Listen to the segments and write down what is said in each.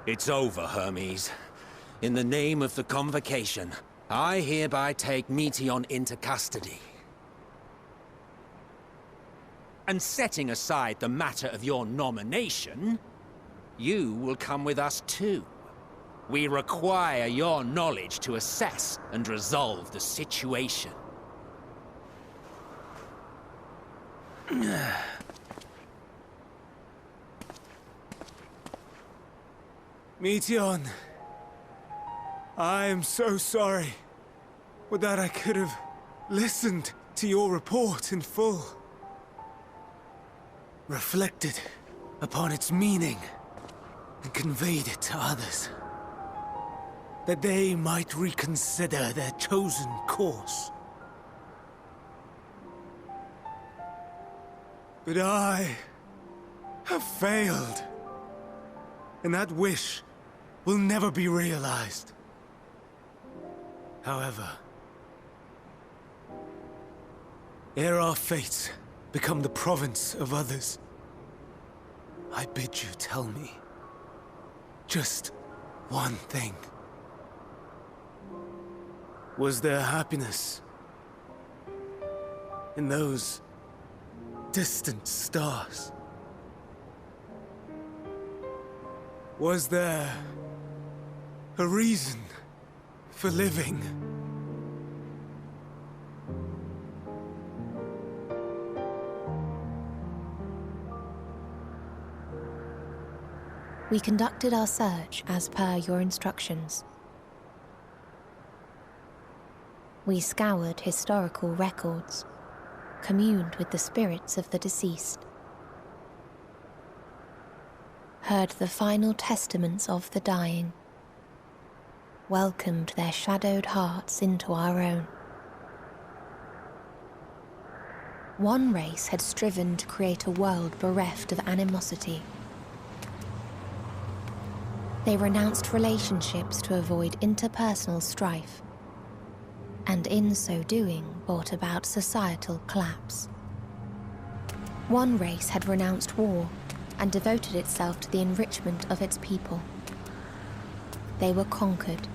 It's over, Hermes. In the name of the Convocation, I hereby take Meteion into custody. And setting aside the matter of your nomination, you will come with us too. We require your knowledge to assess and resolve the situation. Meteion, I am so sorry. Would that I could have listened to your report in full. Reflected upon its meaning and conveyed it to others, that they might reconsider their chosen course. But I have failed, and that wish will never be realized. However, ere our fates become the province of others, I bid you tell me just one thing. Was there happiness in those distant stars? Was there a reason for living? We conducted our search as per your instructions. We scoured historical records, communed with the spirits of the deceased, heard the final testaments of the dying, welcomed their shadowed hearts into our own. One race had striven to create a world bereft of animosity. They renounced relationships to avoid interpersonal strife, and in so doing brought about societal collapse. One race had renounced war and devoted itself to the enrichment of its people. They were conquered.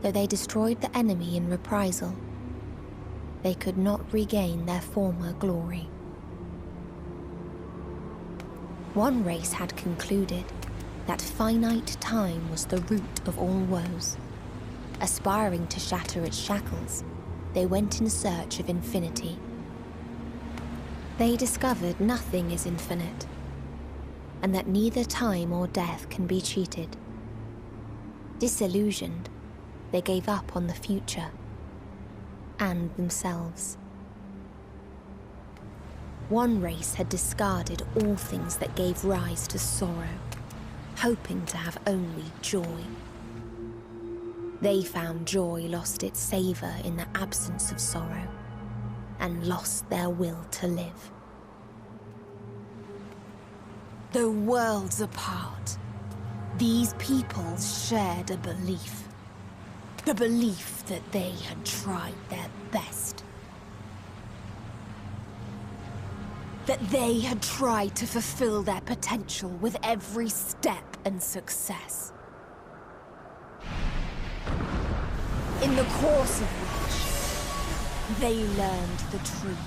Though they destroyed the enemy in reprisal, they could not regain their former glory. One race had concluded that finite time was the root of all woes. Aspiring to shatter its shackles, they went in search of infinity. They discovered nothing is infinite, and that neither time or death can be cheated. Disillusioned, they gave up on the future and themselves. One race had discarded all things that gave rise to sorrow, hoping to have only joy. They found joy lost its savor in the absence of sorrow, and lost their will to live. Though worlds apart, these peoples shared a belief. The belief that they had tried their best. That they had tried to fulfill their potential with every step and success. In the course of which, they learned the truth.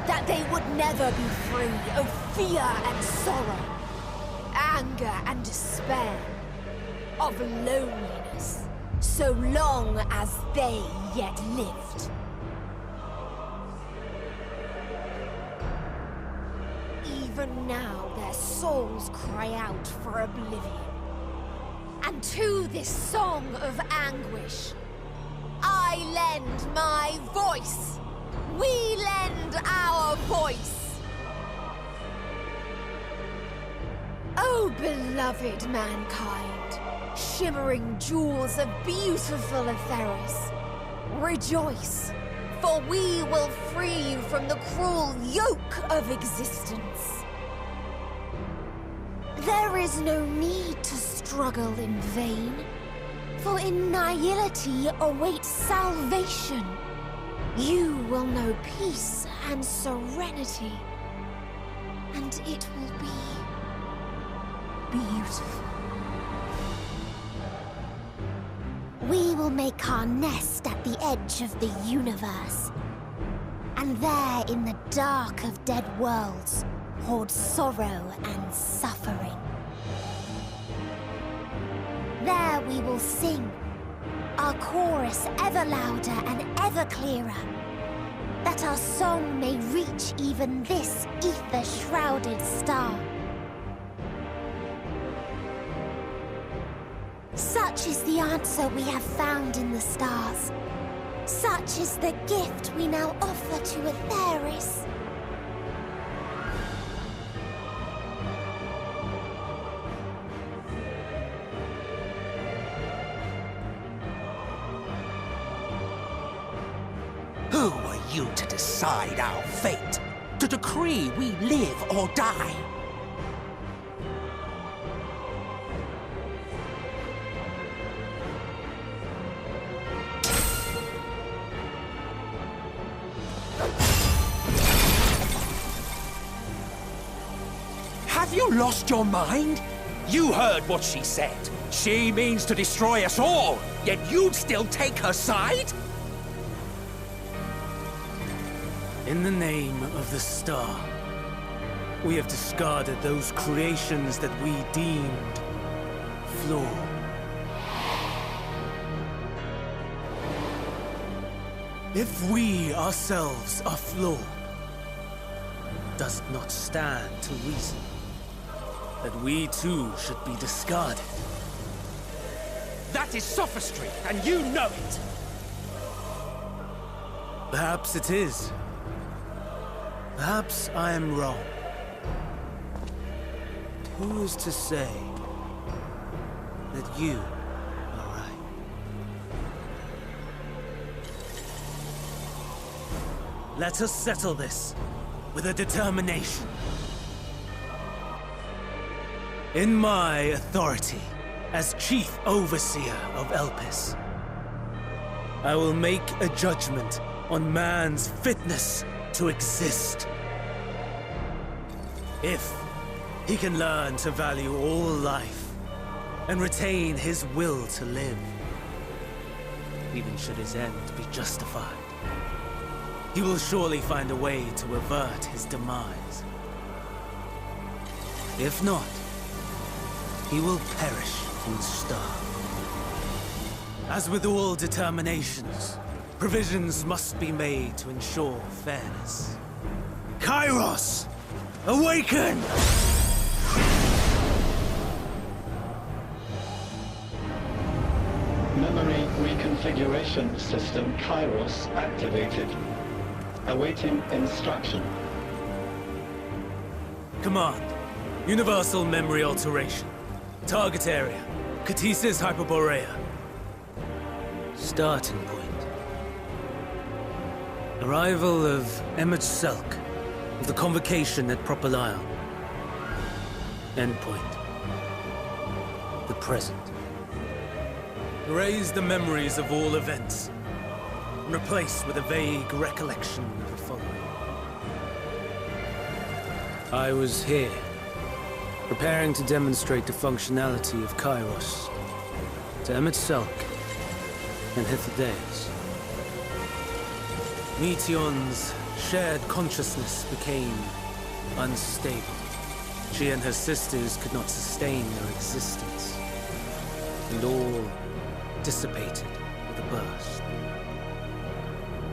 That they would never be free of fear and sorrow, anger and despair, of loneliness, so long as they yet lived. Even now their souls cry out for oblivion. And to this song of anguish, I lend my voice. We lend our voice. Oh, beloved mankind, shimmering jewels of beautiful Etheris, rejoice, for we will free you from the cruel yoke of existence. There is no need to struggle in vain, for in nihility awaits salvation. You will know peace and serenity, and it will be beautiful. We will make our nest at the edge of the universe. And there, in the dark of dead worlds, hoard sorrow and suffering. There we will sing, our chorus ever louder and ever clearer, that our song may reach even this ether-shrouded star. Such is the answer we have found in the stars. Such is the gift we now offer to Atheris. Who are you to decide our fate? To decree we live or die? Have you lost your mind? You heard what she said. She means to destroy us all, yet you'd still take her side? In the name of the star, we have discarded those creations that we deemed flawed. If we ourselves are flawed, does it not stand to reason that we too should be discarded? That is sophistry, and you know it! Perhaps it is. Perhaps I am wrong. Who is to say that you are right? Let us settle this with a determination. In my authority as Chief Overseer of Elpis, I will make a judgment on man's fitness to exist. If he can learn to value all life and retain his will to live, even should his end be justified, he will surely find a way to avert his demise. If not, he will perish from the start. As with all determinations, provisions must be made to ensure fairness. Kairos! Awaken! Memory reconfiguration system Kairos activated. Awaiting instruction. Command. Universal memory alteration. Target area. Catesis Hyperborea. Starting point. Arrival of Emmett Selk of the Convocation at Propylion. Endpoint. The present. Erase the memories of all events, and replace with a vague recollection of the following. I was here, preparing to demonstrate the functionality of Kairos to Emmett Selk and Hithodeus. Meteon's shared consciousness became unstable. She and her sisters could not sustain their existence, and all dissipated with a burst.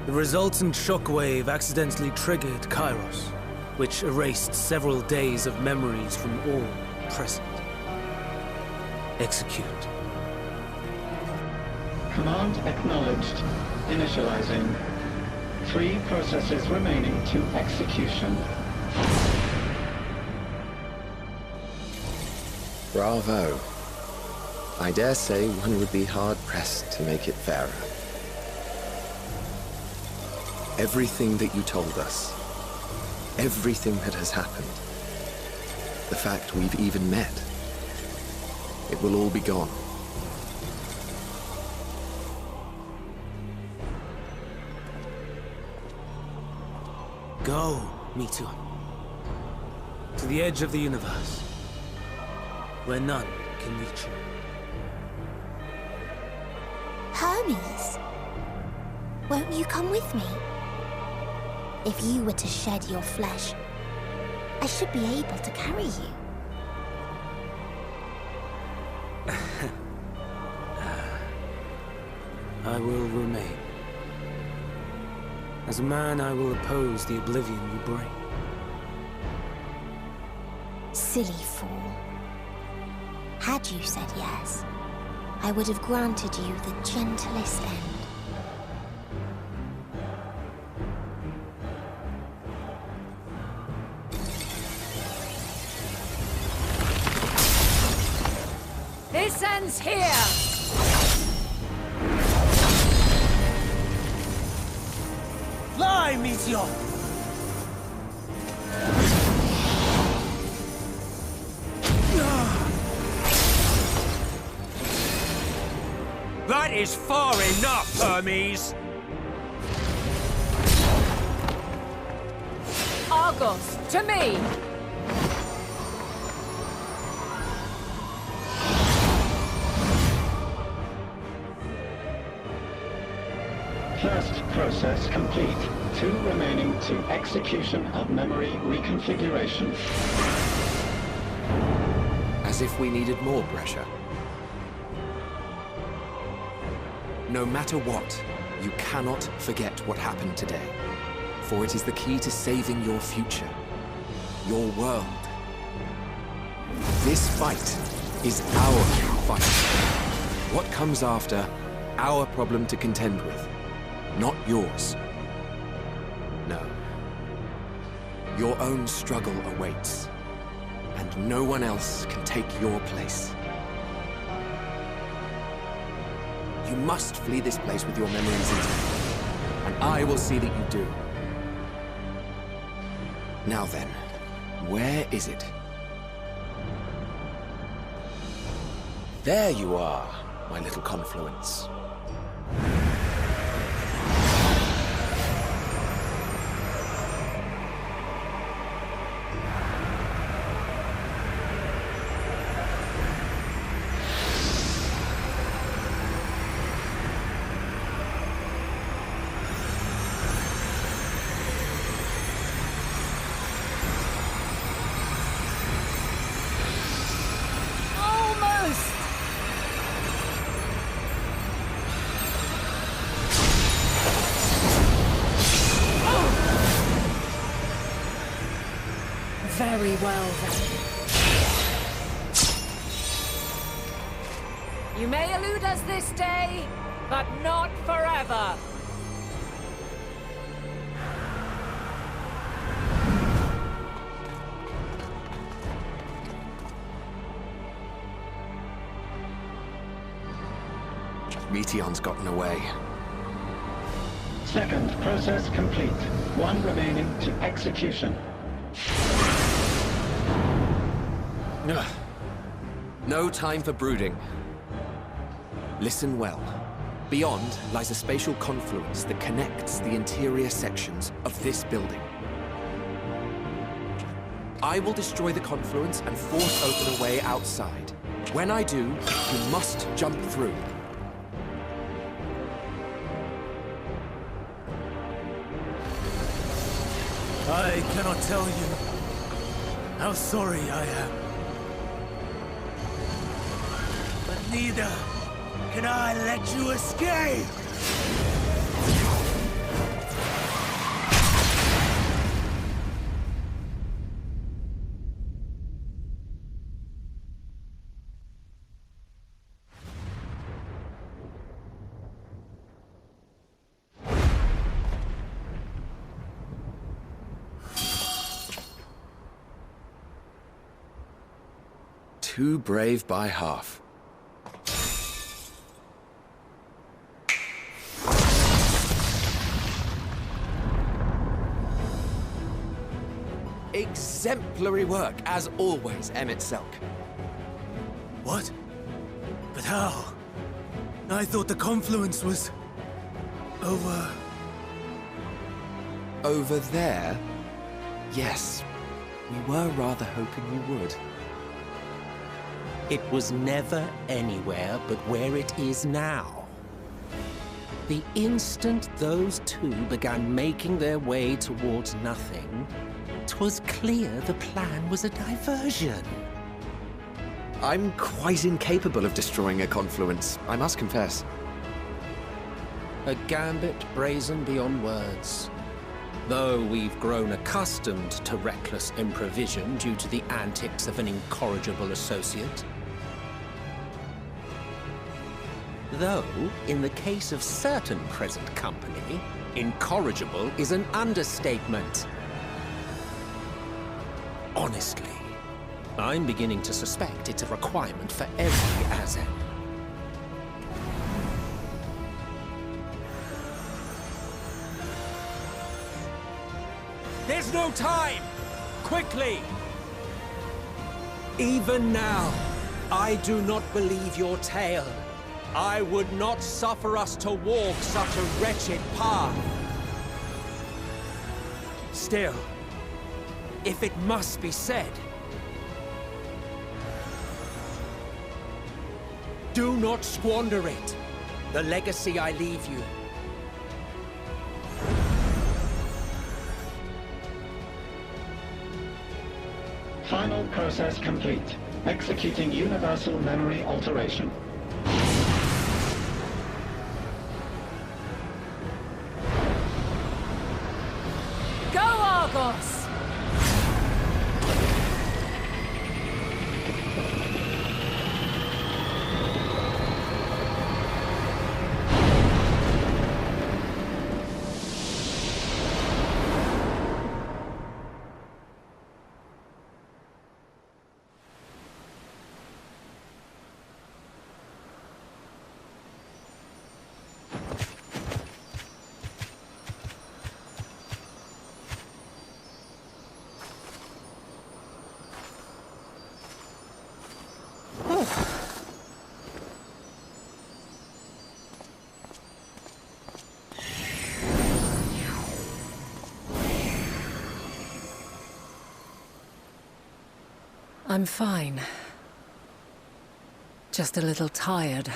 The resultant shockwave accidentally triggered Kairos, which erased several days of memories from all present. Execute. Command acknowledged. Initializing. 3 processes remaining to execution. Bravo. I dare say one would be hard-pressed to make it fairer. Everything that you told us, everything that has happened, the fact we've even met, it will all be gone. Go, Meteon. To the edge of the universe. where none can reach you. Hermes, won't you come with me? If you were to shed your flesh, I should be able to carry you. I will remain. As a man, I will oppose the oblivion you bring. Silly fool. Had you said yes, I would have granted you the gentlest end. This ends here! Fly, Meteor! That is far enough, Hermes! Argos, to me! First process complete. 2 remaining to execution of memory reconfiguration. As if we needed more pressure. No matter what, you cannot forget what happened today. For it is the key to saving your future. Your world. This fight is our fight. What comes after, our problem to contend with. Not yours. No. Your own struggle awaits. And no one else can take your place. You must flee this place with your memories intact. And I will see that you do. Now then, where is it? There you are, my little confluence. Very well, then. You may elude us this day, but not forever. Meteon's gotten away. Second process complete. 1 remaining to execution. Ugh. No time for brooding. Listen well. Beyond lies a spatial confluence that connects the interior sections of this building. I will destroy the confluence and force open a way outside. When I do, you must jump through. I cannot tell you how sorry I am. But neither can I let you escape! Too brave by half. Exemplary work, as always, Emmett Selk. What? But how? I thought the confluence was... over... Over there? Yes. We were rather hoping you would. It was never anywhere but where it is now. The instant those two began making their way towards nothing, 'twas clear the plan was a diversion. I'm quite incapable of destroying a confluence, I must confess. A gambit brazen beyond words. Though we've grown accustomed to reckless improvision due to the antics of an incorrigible associate. Though, in the case of certain present company, incorrigible is an understatement. Honestly, I'm beginning to suspect it's a requirement for every Azen. There's no time! Quickly! Even now, I do not believe your tale. I would not suffer us to walk such a wretched path. Still, if it must be said, do not squander it. The legacy I leave you. Final process complete. Executing universal memory alteration. Go, Argos! I'm fine. Just a little tired.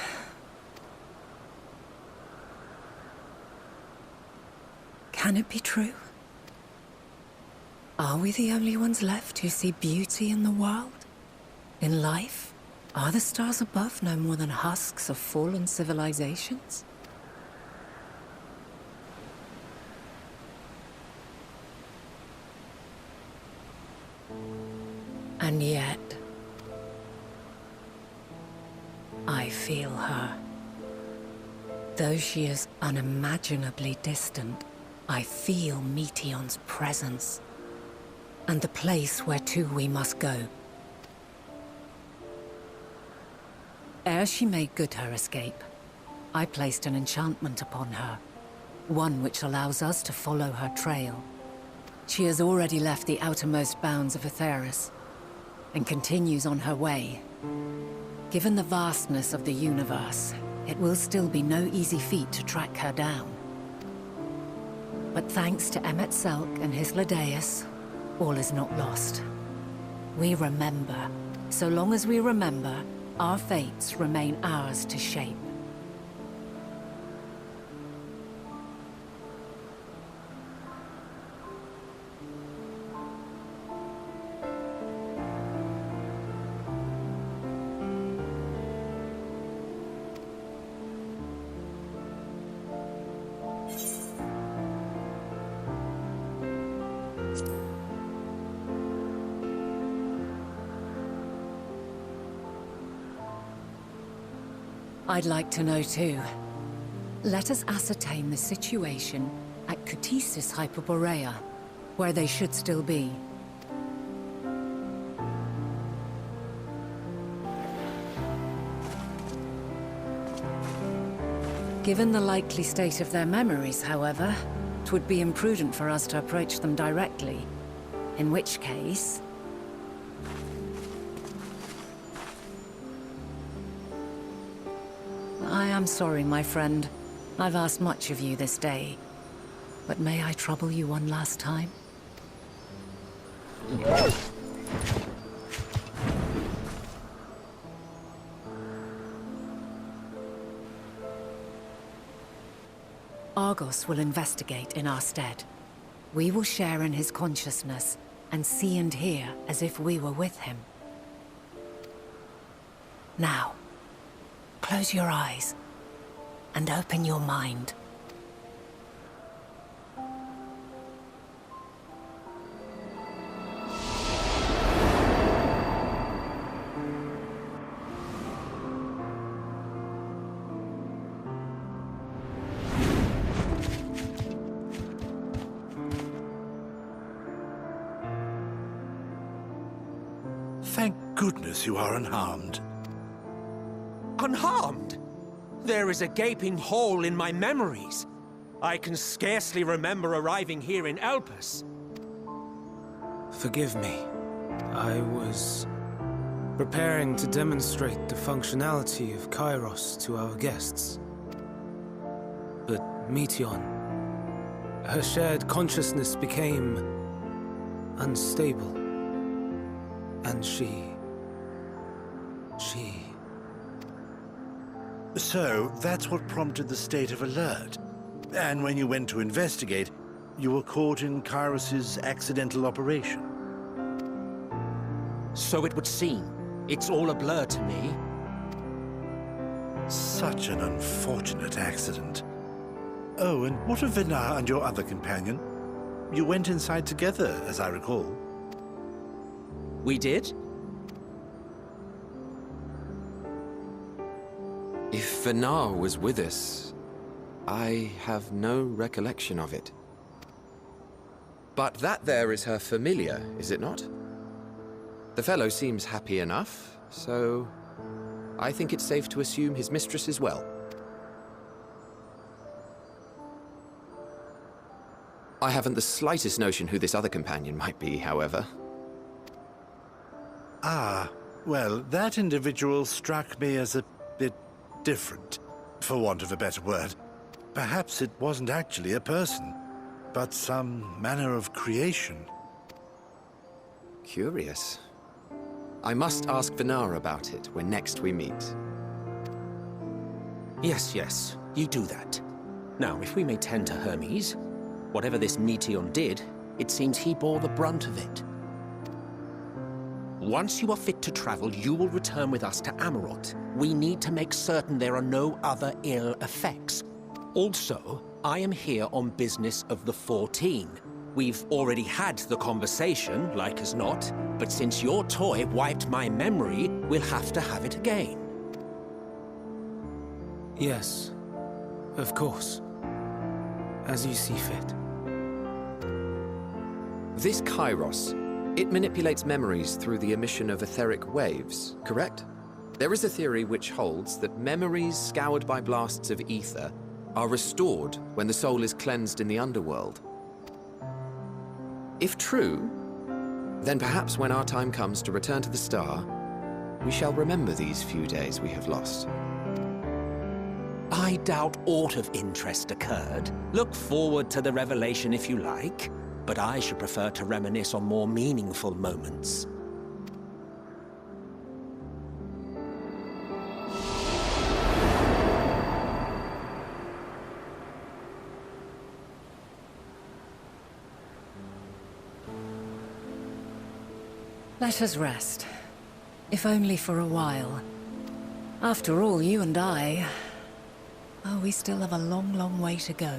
Can it be true? Are we the only ones left who see beauty in the world? In life? Are the stars above no more than husks of fallen civilizations? And yet, I feel her. Though she is unimaginably distant, I feel Meteion's presence, and the place where to we must go. Ere she made good her escape, I placed an enchantment upon her, one which allows us to follow her trail. She has already left the outermost bounds of Aetheris, and continues on her way. Given the vastness of the universe, it will still be no easy feat to track her down. But thanks to Emet-Selch and his Ladeus, all is not lost. We remember. So long as we remember, our fates remain ours to shape. I'd like to know too. Let us ascertain the situation at Kutisis Hyperborea, where they should still be. Given the likely state of their memories, however, it would be imprudent for us to approach them directly. In which case... I am sorry, my friend. I've asked much of you this day. But may I trouble you one last time? Argos will investigate in our stead. We will share in his consciousness and see and hear as if we were with him. Now, close your eyes and open your mind. Thank goodness you are unharmed. Unharmed? There is a gaping hole in my memories. I can scarcely remember arriving here in Elpis. Forgive me. I was preparing to demonstrate the functionality of Kairos to our guests. But Meteion, her shared consciousness became unstable. And she... So, that's what prompted the state of alert. And when you went to investigate, you were caught in Kairos's accidental operation. So it would seem. It's all a blur to me. Such an unfortunate accident. Oh, and what of Vinar and your other companion? You went inside together, as I recall. We did? If Vinar was with us, I have no recollection of it. But that there is her familiar, is it not? The fellow seems happy enough, so I think it's safe to assume his mistress is well. I haven't the slightest notion who this other companion might be, however. Ah, well, that individual struck me as a bit different, for want of a better word. Perhaps it wasn't actually a person, but some manner of creation. Curious. I must ask Vinar about it when next we meet. Yes, you do that. Now, if we may tend to Hermes, whatever this Meteion did, it seems he bore the brunt of it. Once you are fit to travel, you will return with us to Amarot. We need to make certain there are no other ill effects. Also, I am here on business of the 14. We've already had the conversation, like as not, but since your toy wiped my memory, we'll have to have it again. Yes, of course. As you see fit. This Kairos, it manipulates memories through the emission of etheric waves, correct? There is a theory which holds that memories scoured by blasts of ether are restored when the soul is cleansed in the underworld. If true, then perhaps when our time comes to return to the star, we shall remember these few days we have lost. I doubt aught of interest occurred. Look forward to the revelation if you like, but I should prefer to reminisce on more meaningful moments. Let us rest. If only for a while. After all, you and I... Oh, we still have a long, long way to go.